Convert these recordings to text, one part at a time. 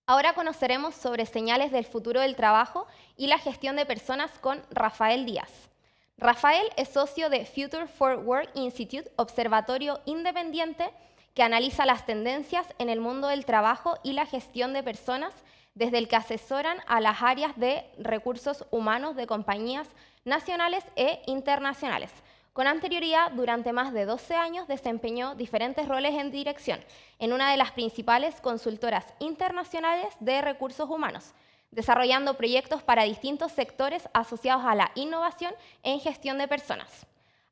Ahora conoceremos sobre señales del futuro del trabajo y la gestión de personas con Rafael Díaz. Rafael es socio de Future for Work Institute, observatorio independiente que analiza las tendencias en el mundo del trabajo y la gestión de personas desde el que asesoran a las áreas de recursos humanos de compañías nacionales e internacionales. Con anterioridad, durante más de 12 años desempeñó diferentes roles en dirección en una de las principales consultoras internacionales de recursos humanos, desarrollando proyectos para distintos sectores asociados a la innovación en gestión de personas.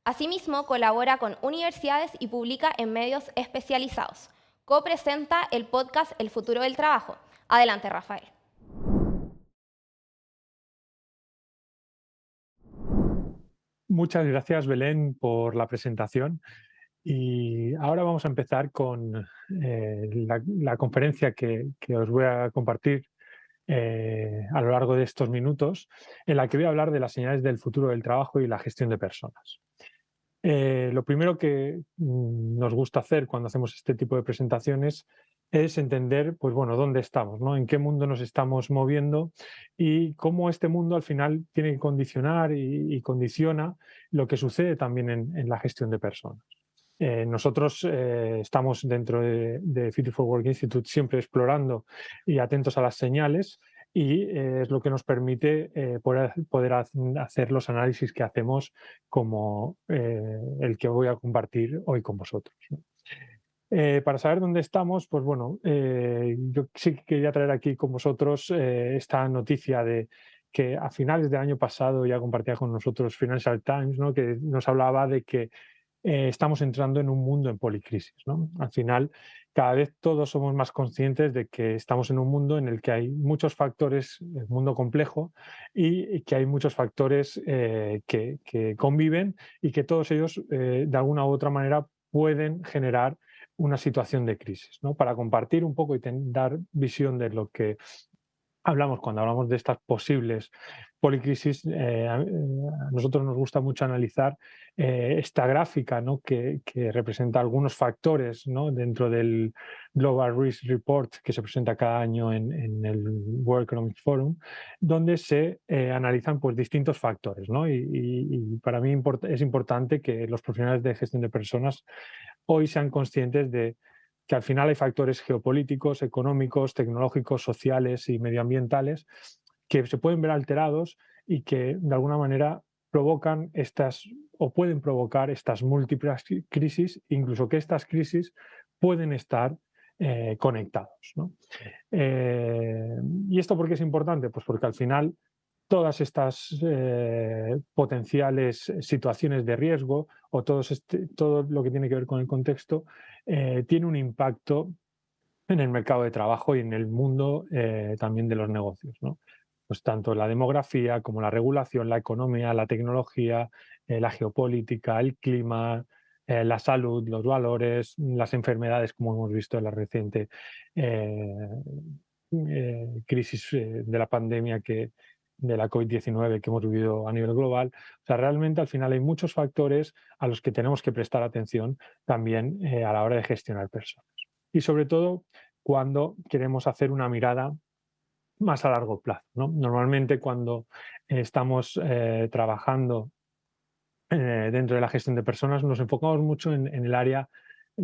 Asimismo, colabora con universidades y publica en medios especializados. Co-presenta el podcast El futuro del trabajo. Adelante, Rafael. Muchas gracias, Belén, por la presentación. Y ahora vamos a empezar con la conferencia que os voy a compartir a lo largo de estos minutos, en la que voy a hablar de las señales del futuro del trabajo y la gestión de personas. Lo primero que nos gusta hacer cuando hacemos este tipo de presentaciones es entender, pues bueno, dónde estamos, ¿no? En qué mundo nos estamos moviendo y cómo este mundo al final tiene que condicionar y condiciona lo que sucede también en la gestión de personas. Nosotros estamos dentro de Future for Work Institute siempre explorando y atentos a las señales y es lo que nos permite poder hacer los análisis que hacemos como el que voy a compartir hoy con vosotros, ¿no? Para saber dónde estamos, pues bueno, yo sí que quería traer aquí con vosotros esta noticia de que a finales del año pasado ya compartía con nosotros Financial Times, ¿no? Que nos hablaba de que estamos entrando en un mundo en policrisis, ¿no? Al final, cada vez todos somos más conscientes de que estamos en un mundo en el que hay muchos factores, un mundo complejo, y que hay muchos factores que conviven y que todos ellos, de alguna u otra manera, pueden generar una situación de crisis, ¿no? Para compartir un poco y dar visión de lo que hablamos cuando hablamos de estas posibles policrisis, a nosotros nos gusta mucho analizar esta gráfica, ¿no? que representa algunos factores, ¿no? Dentro del Global Risk Report que se presenta cada año en el World Economic Forum, donde se analizan pues, distintos factores, ¿no? Y para mí es importante que los profesionales de gestión de personas hoy sean conscientes de que al final hay factores geopolíticos, económicos, tecnológicos, sociales y medioambientales que se pueden ver alterados y que de alguna manera provocan estas o pueden provocar estas múltiples crisis, incluso que estas crisis pueden estar conectados, ¿no? ¿Y esto por qué es importante? Pues porque al final todas estas potenciales situaciones de riesgo o todo lo que tiene que ver con el contexto tiene un impacto en el mercado de trabajo y en el mundo también de los negocios, ¿no? Pues tanto la demografía como la regulación, la economía, la tecnología, la geopolítica, el clima, la salud, los valores, las enfermedades, como hemos visto en la reciente eh, crisis de la pandemia de la COVID-19 que hemos vivido a nivel global. O sea, realmente al final hay muchos factores a los que tenemos que prestar atención también a la hora de gestionar personas. Y sobre todo cuando queremos hacer una mirada más a largo plazo, ¿no? Normalmente cuando estamos trabajando dentro de la gestión de personas nos enfocamos mucho en el área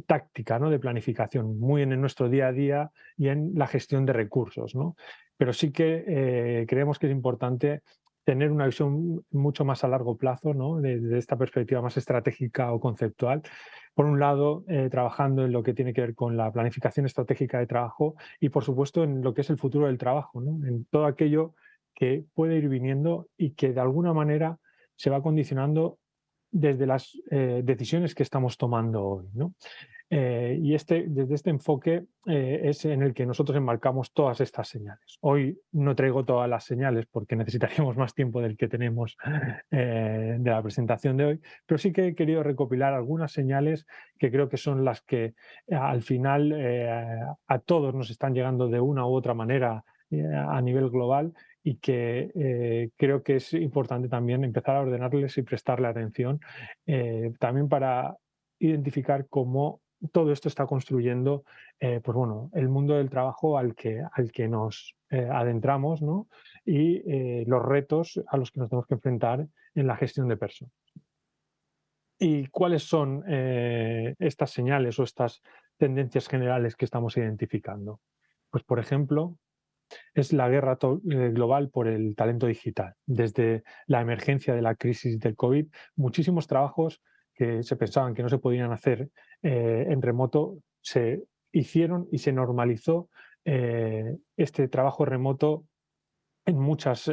táctica, ¿no? De planificación, muy en nuestro día a día y en la gestión de recursos, ¿no? Pero sí que creemos que es importante tener una visión mucho más a largo plazo, ¿no? De esta perspectiva más estratégica o conceptual. Por un lado, trabajando en lo que tiene que ver con la planificación estratégica de trabajo y, por supuesto, en lo que es el futuro del trabajo, ¿no? En todo aquello que puede ir viniendo y que de alguna manera se va condicionando desde las decisiones que estamos tomando hoy, ¿no? Y desde este enfoque es en el que nosotros enmarcamos todas estas señales. Hoy no traigo todas las señales porque necesitaríamos más tiempo del que tenemos de la presentación de hoy, pero sí que he querido recopilar algunas señales que creo que son las que al final a todos nos están llegando de una u otra manera a nivel global y que creo que es importante también empezar a ordenarles y prestarle atención, también para identificar cómo todo esto está construyendo pues bueno, el mundo del trabajo al que nos adentramos, ¿no? Y los retos a los que nos tenemos que enfrentar en la gestión de personas. ¿Y cuáles son estas señales o estas tendencias generales que estamos identificando? Pues, por ejemplo, es la guerra global por el talento digital. Desde la emergencia de la crisis del COVID, muchísimos trabajos que se pensaban que no se podían hacer en remoto se hicieron y se normalizó este trabajo remoto en muchas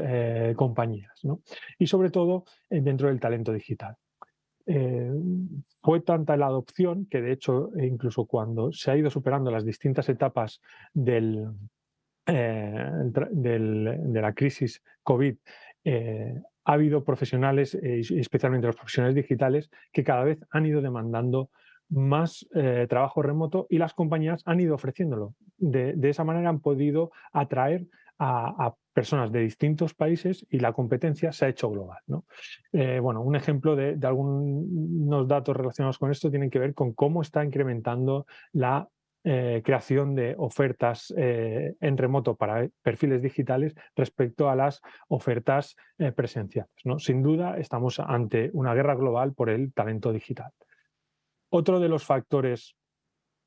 compañías, ¿no? Y sobre todo dentro del talento digital. Eh, Fue tanta la adopción que, de hecho, incluso cuando se ha ido superando las distintas etapas del, de la crisis COVID, ha habido profesionales, y especialmente los profesionales digitales, que cada vez han ido demandando más trabajo remoto y las compañías han ido ofreciéndolo. De esa manera han podido atraer a personas de distintos países y la competencia se ha hecho global, ¿no? Bueno, un ejemplo de algunos datos relacionados con esto tienen que ver con cómo está incrementando la creación de ofertas en remoto para perfiles digitales respecto a las ofertas presenciales, ¿no? Sin duda, estamos ante una guerra global por el talento digital. Otro de los factores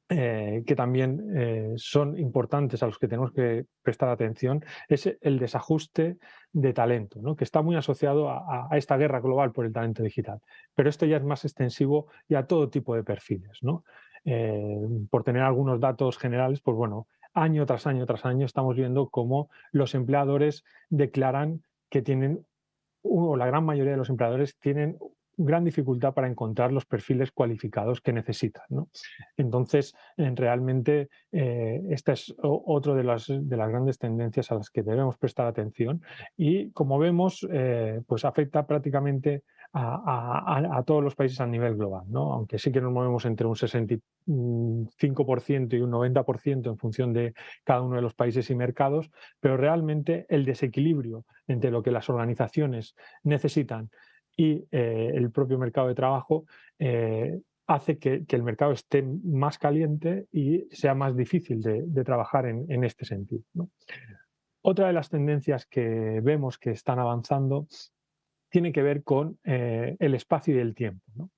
que también son importantes a los que tenemos que prestar atención es el desajuste de talento, ¿no? Que está muy asociado a esta guerra global por el talento digital. Pero esto ya es más extensivo y a todo tipo de perfiles, ¿no? Por tener algunos datos generales, pues bueno, año tras año tras año estamos viendo cómo los empleadores declaran que tienen, o la gran mayoría de los empleadores tienen gran dificultad para encontrar los perfiles cualificados que necesitan, ¿no? Entonces, realmente, esta es otro de las grandes tendencias a las que debemos prestar atención y, como vemos, pues afecta prácticamente a todos los países a nivel global, ¿no? Aunque sí que nos movemos entre un 65% y un 90% en función de cada uno de los países y mercados, pero realmente el desequilibrio entre lo que las organizaciones necesitan y el propio mercado de trabajo hace que el mercado esté más caliente y sea más difícil de trabajar en este sentido, ¿no? Otra de las tendencias que vemos que están avanzando tiene que ver con el espacio y el tiempo, ¿no?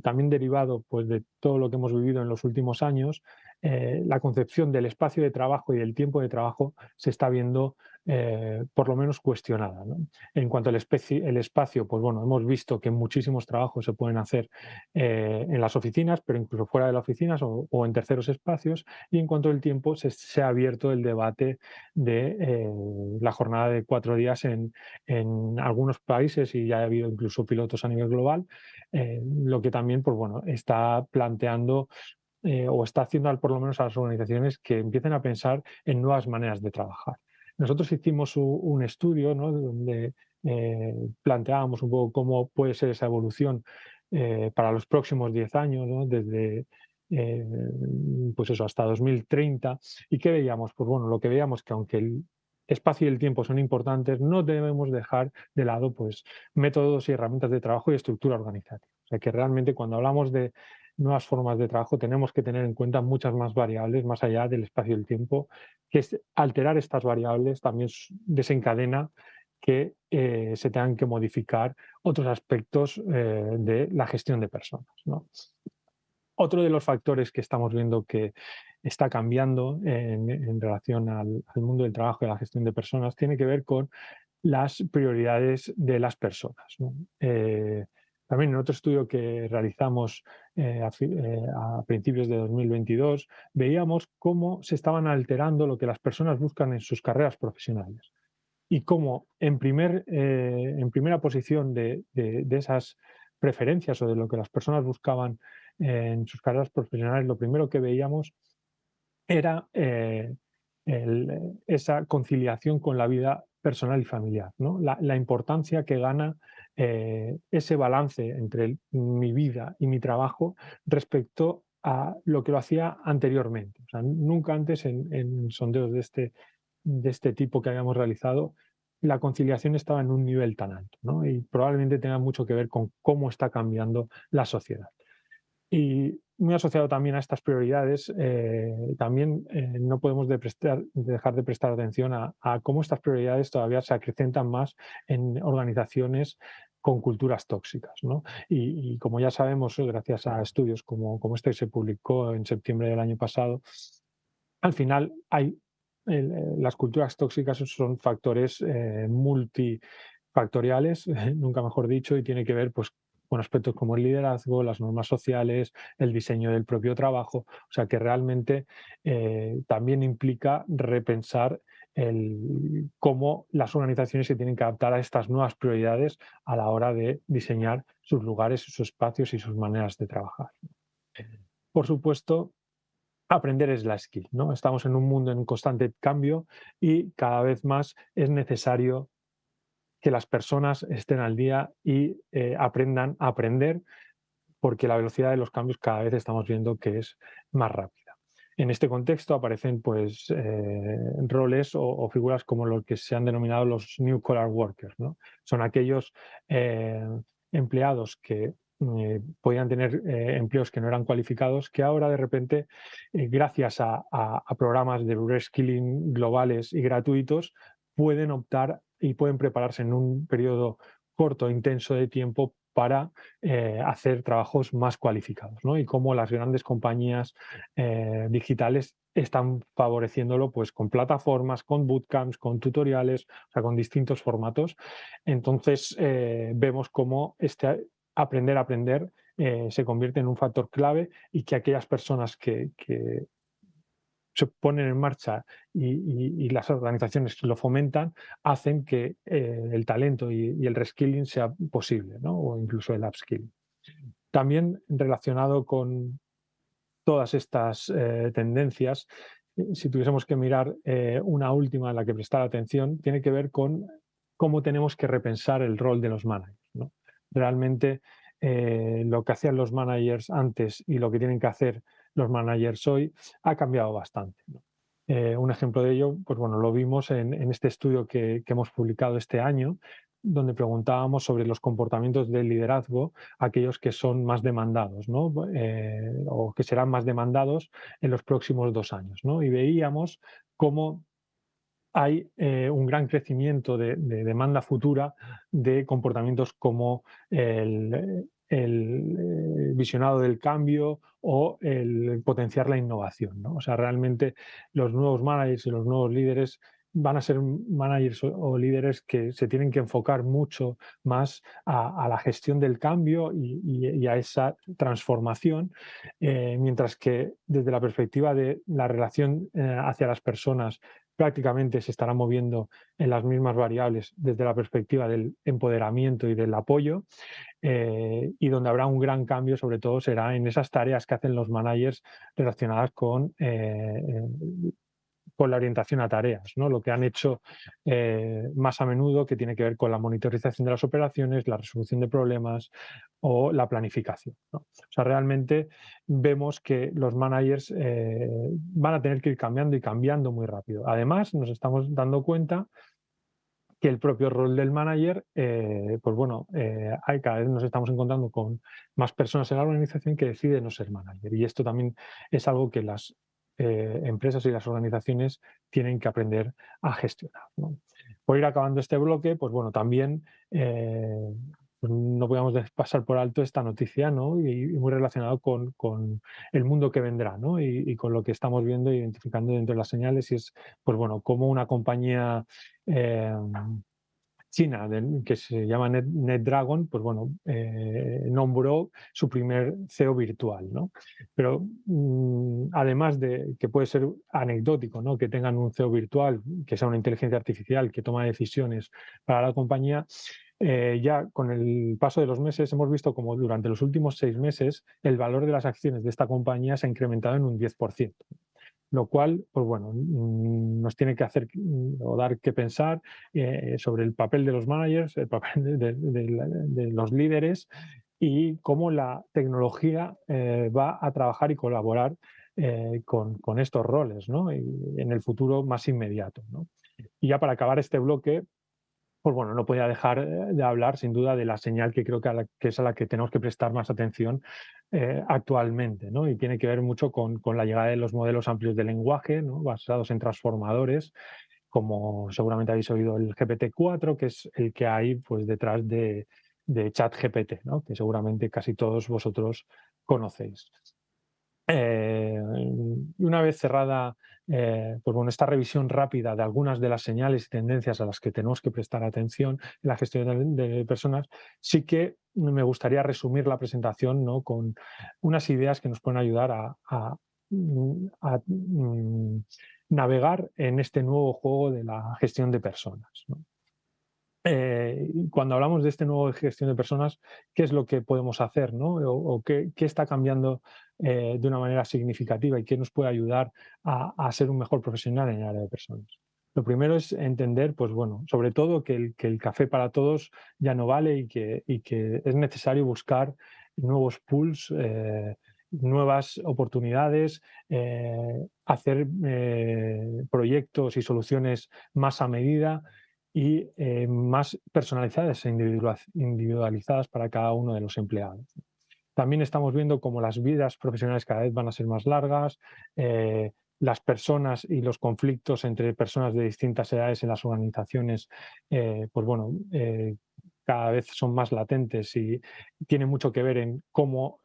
También derivado pues, de todo lo que hemos vivido en los últimos años, la concepción del espacio de trabajo y del tiempo de trabajo se está viendo por lo menos cuestionada, ¿no? En cuanto al el espacio, pues bueno, hemos visto que muchísimos trabajos se pueden hacer en las oficinas, pero incluso fuera de las oficinas o en terceros espacios. Y en cuanto al tiempo, se ha abierto el debate de la jornada de 4 días en algunos países y ya ha habido incluso pilotos a nivel global, lo que también pues bueno, está planteando o está haciendo por lo menos a las organizaciones que empiecen a pensar en nuevas maneras de trabajar. Nosotros hicimos un estudio, ¿no? Donde planteábamos un poco cómo puede ser esa evolución para los próximos 10 años, ¿no? Desde eh, pues eso, hasta 2030. ¿Y qué veíamos? Pues bueno, lo que veíamos que aunque el espacio y el tiempo son importantes, no debemos dejar de lado pues, métodos y herramientas de trabajo y estructura organizativa. O sea que realmente cuando hablamos de nuevas formas de trabajo tenemos que tener en cuenta muchas más variables más allá del espacio y el tiempo, que alterar estas variables también desencadena que se tengan que modificar otros aspectos de la gestión de personas, ¿no? Otro de los factores que estamos viendo que está cambiando en relación al mundo del trabajo y a la gestión de personas tiene que ver con las prioridades de las personas, ¿no? También en otro estudio que realizamos a principios de 2022, veíamos cómo se estaban alterando lo que las personas buscan en sus carreras profesionales y cómo en primera posición de esas preferencias o de lo que las personas buscaban en sus carreras profesionales, lo primero que veíamos era esa conciliación con la vida personal y familiar, ¿no? La importancia que gana ese balance entre mi vida y mi trabajo respecto a lo que lo hacía anteriormente. O sea, nunca antes en sondeos de este tipo que habíamos realizado, la conciliación estaba en un nivel tan alto, ¿no? Y probablemente tenga mucho que ver con cómo está cambiando la sociedad. Y muy asociado también a estas prioridades, también no podemos dejar de prestar atención a cómo estas prioridades todavía se acrecentan más en organizaciones con culturas tóxicas, ¿no? Y como ya sabemos, gracias a estudios como este que se publicó en septiembre del año pasado, al final las culturas tóxicas son factores multifactoriales, nunca mejor dicho, y tiene que ver pues, con aspectos como el liderazgo, las normas sociales, el diseño del propio trabajo. O sea que realmente también implica repensar cómo las organizaciones se tienen que adaptar a estas nuevas prioridades a la hora de diseñar sus lugares, sus espacios y sus maneras de trabajar. Por supuesto, aprender es la skill, ¿no? Estamos en un mundo en constante cambio y cada vez más es necesario que las personas estén al día y aprendan a aprender, porque la velocidad de los cambios cada vez estamos viendo que es más rápida. En este contexto aparecen pues, roles o figuras como lo que se han denominado los New Collar Workers, ¿no? Son aquellos empleados que podían tener empleos que no eran cualificados, que ahora de repente, gracias a programas de reskilling globales y gratuitos, pueden optar y pueden prepararse en un periodo corto, intenso de tiempo para hacer trabajos más cualificados, ¿no? Y cómo las grandes compañías digitales están favoreciéndolo pues, con plataformas, con bootcamps, con tutoriales, o sea, con distintos formatos. Entonces, vemos cómo este aprender a aprender se convierte en un factor clave y que aquellas personas que se ponen en marcha y las organizaciones lo fomentan, hacen que el talento y el reskilling sea posible, ¿no? O incluso el upskilling. También relacionado con todas estas tendencias, si tuviésemos que mirar una última a la que prestar atención, tiene que ver con cómo tenemos que repensar el rol de los managers, ¿no? Realmente lo que hacían los managers antes y lo que tienen que hacer los managers hoy ha cambiado bastante, ¿no? Un ejemplo de ello, pues bueno, lo vimos en este estudio que hemos publicado este año, donde preguntábamos sobre los comportamientos del liderazgo, aquellos que son más demandados, ¿no? O que serán más demandados en los próximos 2 años, ¿no? Y veíamos cómo hay un gran crecimiento de demanda futura de comportamientos como el visionado del cambio o el potenciar la innovación, ¿no? O sea, realmente los nuevos managers y los nuevos líderes van a ser managers o líderes que se tienen que enfocar mucho más a la gestión del cambio y a esa transformación, mientras que desde la perspectiva de la relación hacia las personas prácticamente se estará moviendo en las mismas variables desde la perspectiva del empoderamiento y del apoyo, y donde habrá un gran cambio sobre todo será en esas tareas que hacen los managers relacionadas con la orientación a tareas, ¿no? Lo que han hecho más a menudo, que tiene que ver con la monitorización de las operaciones, la resolución de problemas o la planificación, ¿no? O sea, realmente vemos que los managers van a tener que ir cambiando y cambiando muy rápido. Además, nos estamos dando cuenta que el propio rol del manager, pues bueno, cada vez nos estamos encontrando con más personas en la organización que deciden no ser manager. Y esto también es algo que las empresas y las organizaciones tienen que aprender a gestionar, ¿no? Por ir acabando este bloque, pues bueno, también pues no podemos pasar por alto esta noticia, ¿no? Y muy relacionado con el mundo que vendrá, ¿no? Y con lo que estamos viendo e identificando dentro de las señales, y es, pues bueno, como una compañía eh, China, que se llama NetDragon, pues bueno, nombró su primer CEO virtual, ¿no? Pero además de que puede ser anecdótico, ¿no? Que tengan un CEO virtual, que sea una inteligencia artificial que toma decisiones para la compañía, ya con el paso de los meses hemos visto como durante los últimos 6 meses el valor de las acciones de esta compañía se ha incrementado en un 10%. Lo cual, pues bueno, nos tiene que hacer o dar que pensar sobre el papel de los managers, el papel de los líderes y cómo la tecnología va a trabajar y colaborar con estos roles, ¿no? Y en el futuro más inmediato, ¿no? Y ya para acabar este bloque, pues bueno, no podía dejar de hablar sin duda de la señal que creo que es a la que tenemos que prestar más atención actualmente, ¿no? Y tiene que ver mucho con la llegada de los modelos amplios de lenguaje, ¿no? Basados en transformadores, como seguramente habéis oído el GPT-4, que es el que hay pues, detrás de ChatGPT, ¿no? Que seguramente casi todos vosotros conocéis. Una vez cerrada pues bueno, esta revisión rápida de algunas de las señales y tendencias a las que tenemos que prestar atención en la gestión de personas, sí que me gustaría resumir la presentación, ¿no? Con unas ideas que nos pueden ayudar a navegar en este nuevo juego de la gestión de personas, ¿no? Cuando hablamos de este nuevo de gestión de personas, ¿qué es lo que podemos hacer, ¿no? O qué está cambiando de una manera significativa y qué nos puede ayudar a ser un mejor profesional en el área de personas? Lo primero es entender, pues bueno, sobre todo que el café para todos ya no vale y que es necesario buscar nuevos pools, nuevas oportunidades, hacer proyectos y soluciones más a medida y más personalizadas e individualizadas para cada uno de los empleados. También estamos viendo cómo las vidas profesionales cada vez van a ser más largas, las personas y los conflictos entre personas de distintas edades en las organizaciones, pues bueno, cada vez son más latentes y tiene mucho que ver en cómo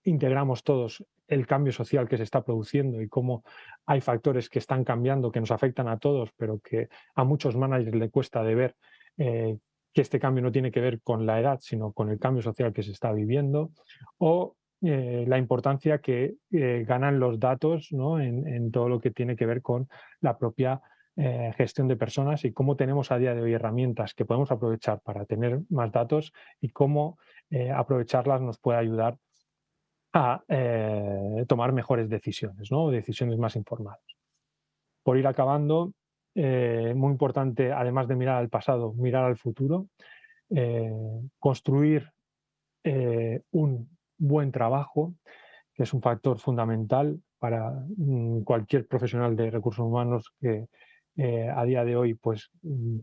integramos todos el cambio social que se está produciendo y cómo hay factores que están cambiando, que nos afectan a todos, pero que a muchos managers le cuesta de ver que este cambio no tiene que ver con la edad, sino con el cambio social que se está viviendo, o la importancia que ganan los datos, ¿no? En todo lo que tiene que ver con la propia gestión de personas y cómo tenemos a día de hoy herramientas que podemos aprovechar para tener más datos y cómo aprovecharlas nos puede ayudar a tomar mejores decisiones, ¿no? Decisiones más informadas. Por ir acabando, muy importante, además de mirar al pasado, mirar al futuro, construir un buen trabajo, que es un factor fundamental para cualquier profesional de recursos humanos que a día de hoy pues,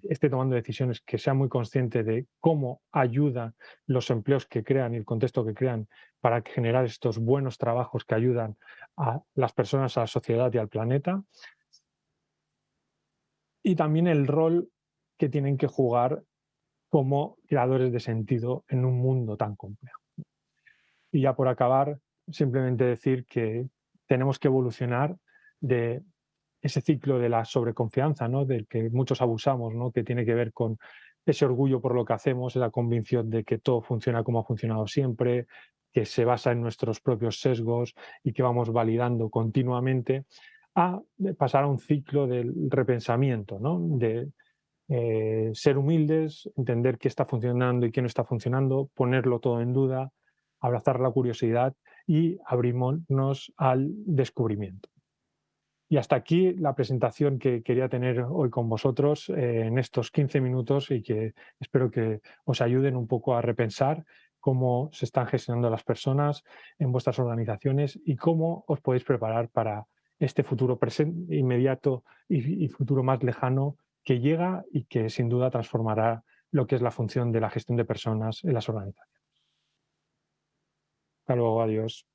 esté tomando decisiones, que sea muy consciente de cómo ayudan los empleos que crean y el contexto que crean para generar estos buenos trabajos que ayudan a las personas, a la sociedad y al planeta. Y también el rol que tienen que jugar como creadores de sentido en un mundo tan complejo. Y ya por acabar, simplemente decir que tenemos que evolucionar de ese ciclo de la sobreconfianza, ¿no? Del que muchos abusamos, ¿no? Que tiene que ver con ese orgullo por lo que hacemos, esa convicción de que todo funciona como ha funcionado siempre, que se basa en nuestros propios sesgos y que vamos validando continuamente, a pasar a un ciclo del repensamiento, ¿no? De ser humildes, entender qué está funcionando y qué no está funcionando, ponerlo todo en duda, abrazar la curiosidad y abrirnos al descubrimiento. Y hasta aquí la presentación que quería tener hoy con vosotros en estos 15 minutos y que espero que os ayuden un poco a repensar cómo se están gestionando las personas en vuestras organizaciones y cómo os podéis preparar para este futuro presente, inmediato y futuro más lejano que llega y que sin duda transformará lo que es la función de la gestión de personas en las organizaciones. Hasta luego, adiós.